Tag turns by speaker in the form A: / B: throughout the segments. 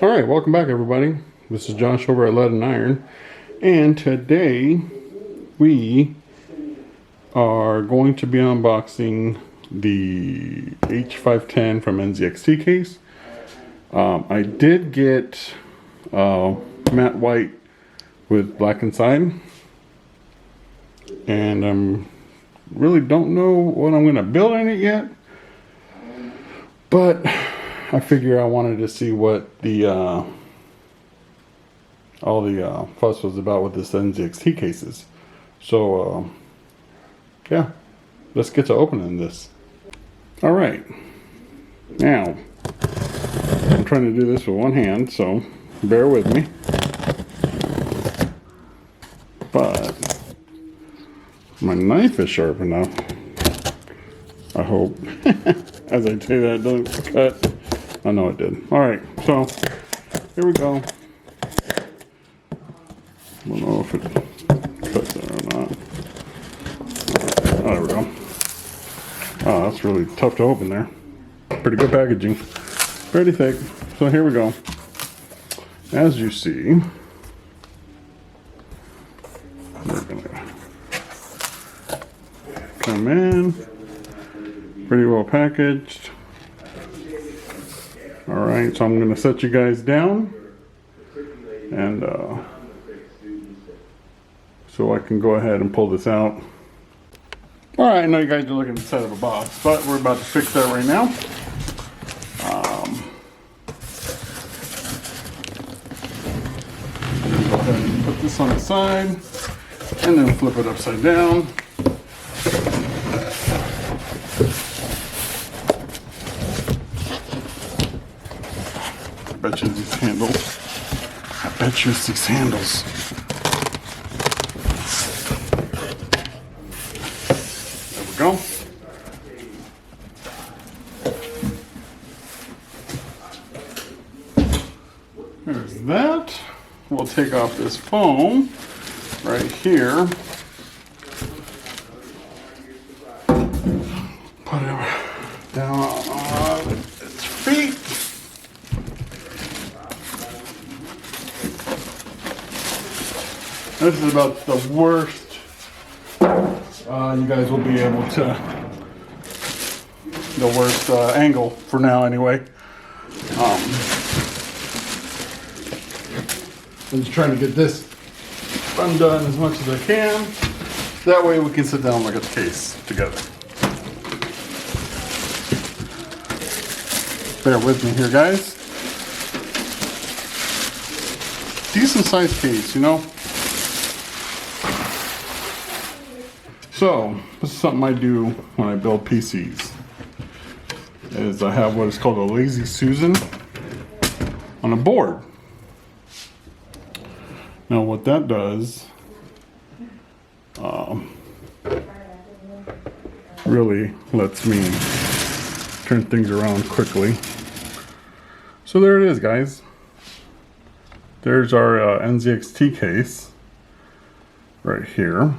A: Alright, welcome back everybody. This is Josh over at Lead and Iron, and today we are going to be unboxing the H510 from NZXT case. I did get matte white with black inside, and really don't know what I'm going to build in it yet, but I figure I wanted to see what the all the fuss was about with this NZXT cases. So yeah, let's get to opening this. All right, now I'm trying to do this with one hand, so bear with me. But my knife is sharp enough, I hope. As I say that, it doesn't cut. I know it did. Alright, so here we go. I don't know if it cuts there or not. Oh, there we go. Oh, that's really tough to open there. Pretty good packaging. Pretty thick. So here we go. As you see, we're gonna come in. Pretty well packaged. Alright, so I'm going to set you guys down, and so I can go ahead and pull this out. Alright, I know you guys are looking at the side of a box, but we're about to fix that right now. Go ahead and put this on the side, and then flip it upside down. I bet you these handles. I bet you it's these handles. There we go. There's that. We'll take off this foam right here. Put it down on its feet. This is about the worst you guys will be able to, the worst angle for now anyway. I'm just trying to get this undone as much as I can. That way we can sit down and look at the case together. Bear with me here, guys. Decent sized case, you know. So, this is something I do when I build PCs, is I have what is called a Lazy Susan on a board. Now what that does, really lets me turn things around quickly. So there it is, guys. There's our NZXT case right here.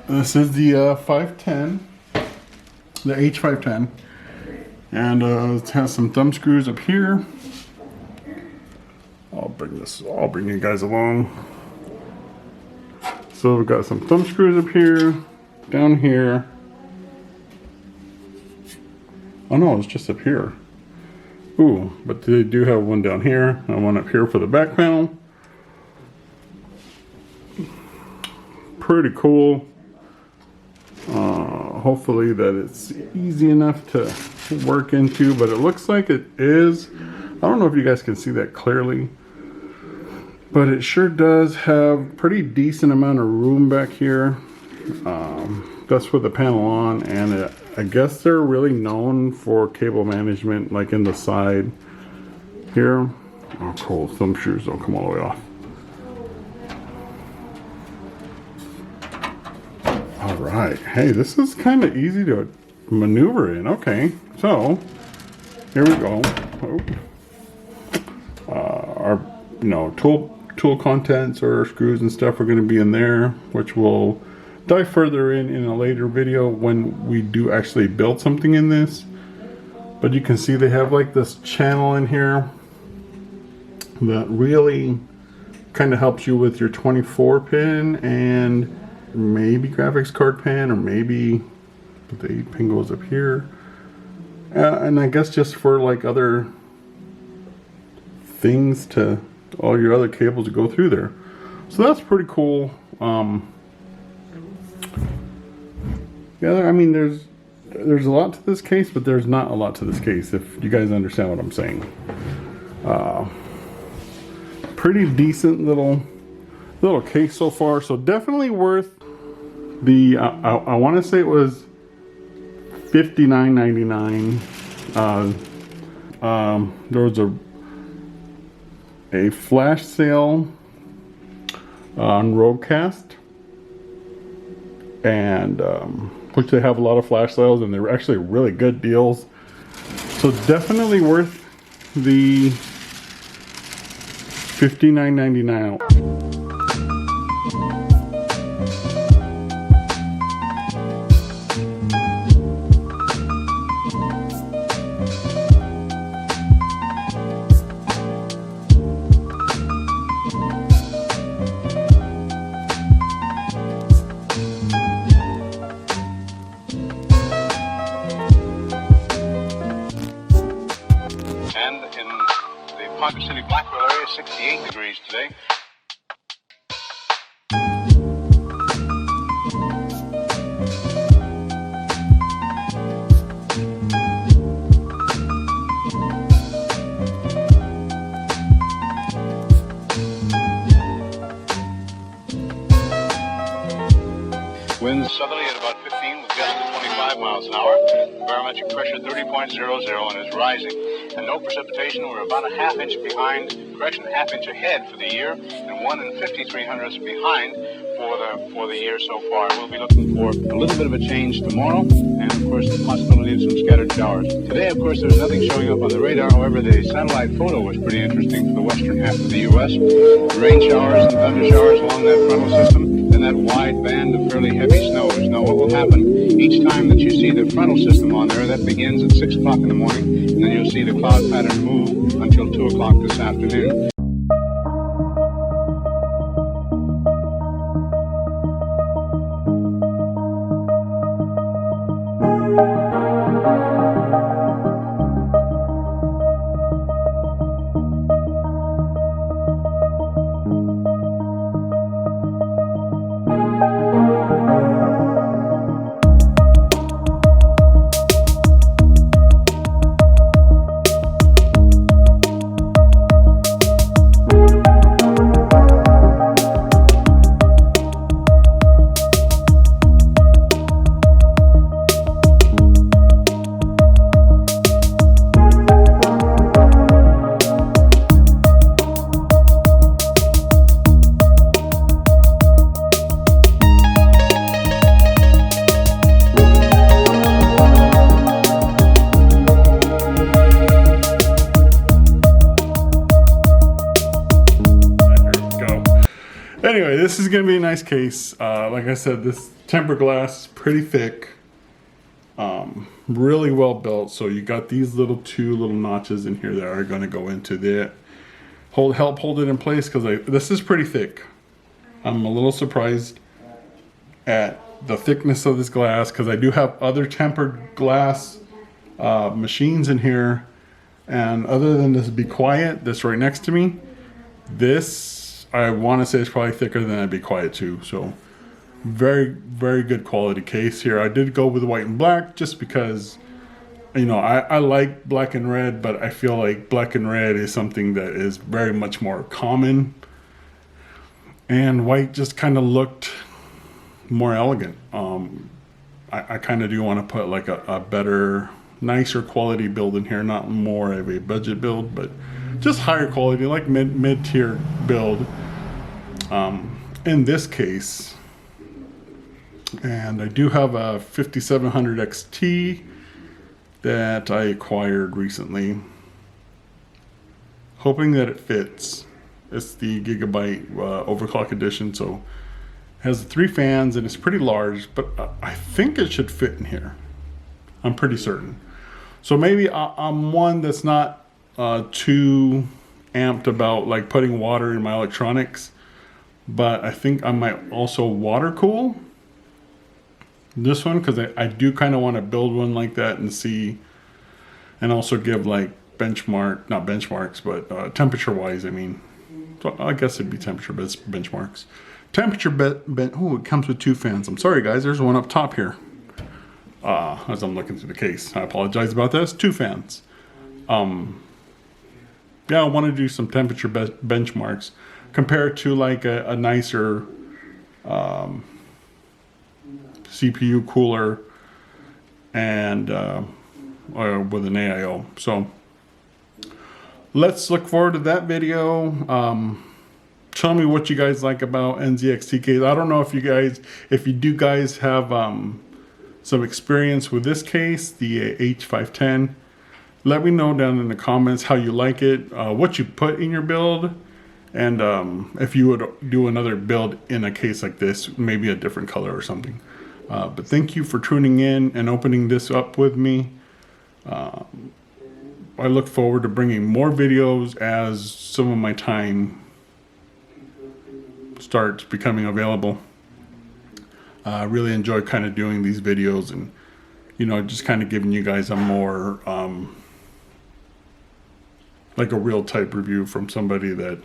A: This is the 510, the H510, and it has some thumb screws up here. I'll bring you guys along. So we've got some thumb screws up here, down here. Oh no, it's just up here. Ooh, but they do have one down here and one up here for the back panel. Pretty cool. Hopefully that it's easy enough to work into, but it looks like it is. I don't know if you guys can see that clearly, but it sure does have pretty decent amount of room back here. That's with the panel on, and I guess they're really known for cable management, like in the side here. Oh cool, thumb screws don't come all the way off. Alright, hey, this is kind of easy to maneuver in. Okay, so here we go. Our tool contents or screws and stuff are going to be in there, which we'll dive further in a later video when we do actually build something in this. But you can see they have like this channel in here that really kind of helps you with your 24 pin and maybe graphics card pin, or maybe the 8 pin goes up here. And I guess just for like other things to all your other cables to go through there. So that's pretty cool. Yeah, I mean there's a lot to this case, but there's not a lot to this case, if you guys understand what I'm saying. Pretty decent little case so far. So definitely worth the I want to say it was $59.99. There was a flash sale on Roadcast, and which they have a lot of flash sales, and they're actually really good deals. So definitely worth the $59.99.
B: Ponca City, Blackwell area, 68 degrees today. Winds southerly at about 15 with gusts of 25 miles an hour. Barometric pressure 30.00 and is rising. And no precipitation. We're about a half inch behind, correction, half inch ahead for the year, and 1 53/100ths behind for the year so far. We'll be looking for a little bit of a change tomorrow, and of course the possibility of some scattered showers. Today, of course, there's nothing showing up on the radar. However, the satellite photo was pretty interesting for the western half of the U.S. Rain showers and thunder showers along that frontal system, and that wide band of fairly heavy snows. Now, what will happen each time that you see the frontal system on there? That begins at 6 o'clock in the morning, and then you'll see the cloud pattern move until 2 o'clock this afternoon.
A: Anyway, this is going to be a nice case. Like I said, this tempered glass is pretty thick, really well built. So you got these two little notches in here that are going to go into the help hold it in place, because this is pretty thick. I'm a little surprised at the thickness of this glass, because I do have other tempered glass machines in here, and other than this Be Quiet that's right next to me, this I want to say it's probably thicker than I'd Be Quiet too. So very, very good quality case here. I did go with white and black just because, you know, I like black and red, but I feel like black and red is something that is very much more common, and white just kind of looked more elegant. I kind of do want to put like a better, nicer quality build in here, not more of a budget build, but just higher quality, like mid-tier build in this case. And I do have a 5700 XT that I acquired recently, hoping that it fits. It's the Gigabyte overclock edition, so it has 3 fans and it's pretty large, but I think it should fit in here. I'm pretty certain. So maybe I'm one that's not too amped about like putting water in my electronics, but I think I might also water cool this one, because I do kind of want to build one like that and see, and also give like not benchmarks, but temperature wise, I mean, so I guess it'd be temperature benchmarks. Oh, it comes with 2 fans. I'm sorry guys, there's one up top here. As I'm looking through the case, I apologize about this. 2 fans. Yeah, I want to do some temperature benchmarks compared to like a nicer CPU cooler and or with an AIO. So let's look forward to that video. Tell me what you guys like about NZXT case. I don't know if you do guys have some experience with this case, the H510. Let me know down in the comments how you like it, what you put in your build, and if you would do another build in a case like this, maybe a different color or something. But thank you for tuning in and opening this up with me. I look forward to bringing more videos as some of my time starts becoming available. I really enjoy kind of doing these videos and, you know, just kind of giving you guys a more like a real type review from somebody that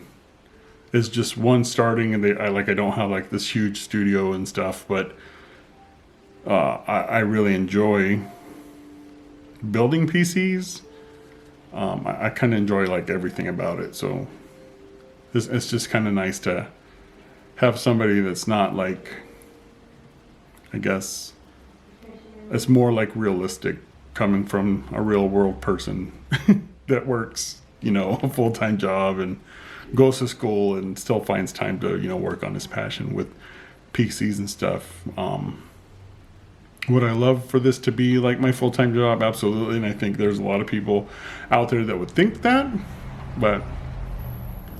A: is just starting, and I don't have like this huge studio and stuff, but I really enjoy building PCs. I kind of enjoy like everything about it, so it's just kind of nice to have somebody that's not like, I guess it's more like realistic, coming from a real world person that works, you know, a full-time job and goes to school and still finds time to, you know, work on his passion with PCs and stuff. Would I love for this to be like my full-time job? Absolutely. And I think there's a lot of people out there that would think that, but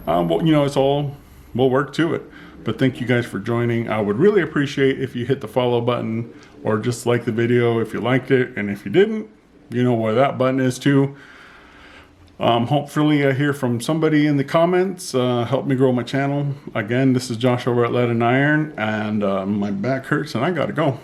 A: well, you know, we'll work to it. But thank you guys for joining. I would really appreciate if you hit the follow button or just like the video if you liked it. And if you didn't, you know where that button is too. Hopefully I hear from somebody in the comments. Help me grow my channel. Again, this is Josh over at Lead and Iron, and my back hurts and I gotta go.